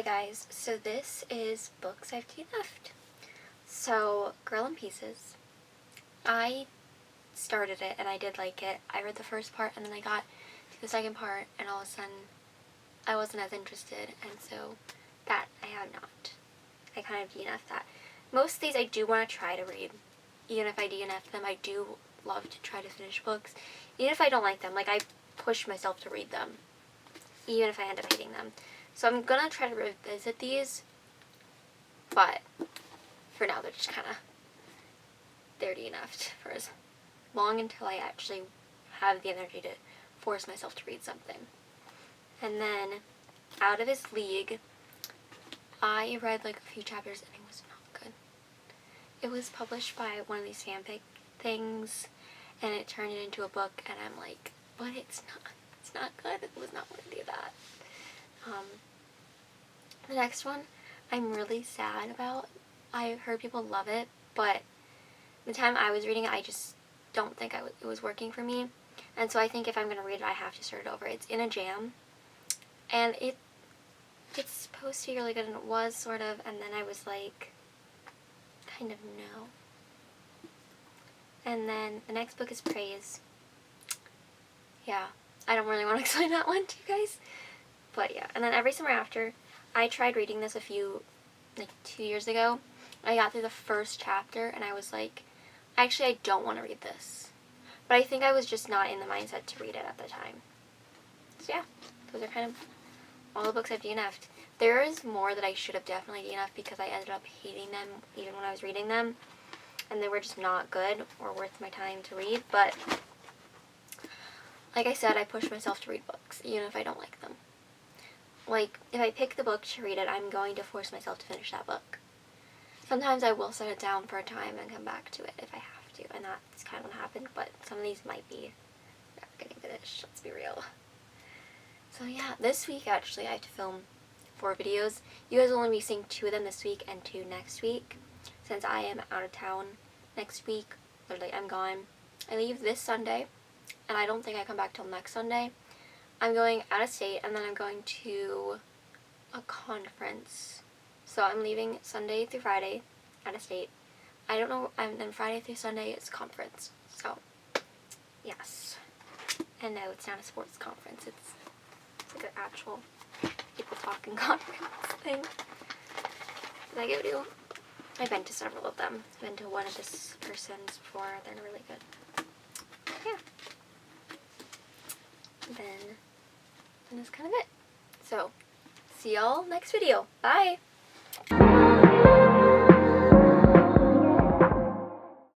guys, so this is books I've DNF'd. So, Girl in Pieces. I started it and I did like it. I read the first part and then I got to the second part and all of a sudden I wasn't as interested, and so that I have not. I kind of DNF'd that. Most of these I do want to try to read. Even if I DNF them, I do love to try to finish books. Even if I don't like them, like I push myself to read them. Even if I end up hating them. So I'm gonna try to revisit these, but for now they're just kind of, they're DNF'd for as long until I actually have the energy to force myself to read something. And then, Out of His League, I read like a few chapters and it was not good. It was published by one of these fanfic things and it turned it into a book and I'm like, but it's not good. It was not worthy of that. The next one I'm really sad about. I heard people love it, but the time I was reading it, I just don't think it was working for me. And so I think if I'm going to read it, I have to start it over. It's in a jam, and it's supposed to be really good, and it was sort of, and then I was like, kind of no. And then the next book is Praise. Yeah, I don't really want to explain that one to you guys. But yeah, and then Every Summer After, I tried reading this like 2 years ago. I got through the first chapter and I was like, actually I don't want to read this. But I think I was just not in the mindset to read it at the time. So yeah, those are kind of all the books I've DNF'd. There is more that I should have definitely DNF'd because I ended up hating them even when I was reading them. And they were just not good or worth my time to read. But like I said, I push myself to read books even if I don't like them. Like, if I pick the book to read it, I'm going to force myself to finish that book. Sometimes I will set it down for a time and come back to it if I have to, and that's kind of what happened, but some of these might be never getting finished, let's be real. So yeah, this week actually I have to film 4 videos. You guys will only be seeing 2 of them this week and 2 next week, since I am out of town next week. Literally, I'm gone. I leave this Sunday, and I don't think I come back till next Sunday. I'm going out of state, and then I'm going to a conference. So I'm leaving Sunday through Friday out of state. I don't know, and then Friday through Sunday is conference. So, yes. And no, it's not a sports conference. It's like an actual people talking conference thing that I go to. I've been to several of them. I've been to one of this person's before. They're really good. Yeah. Then that's kind of it. So, see y'all next video. Bye!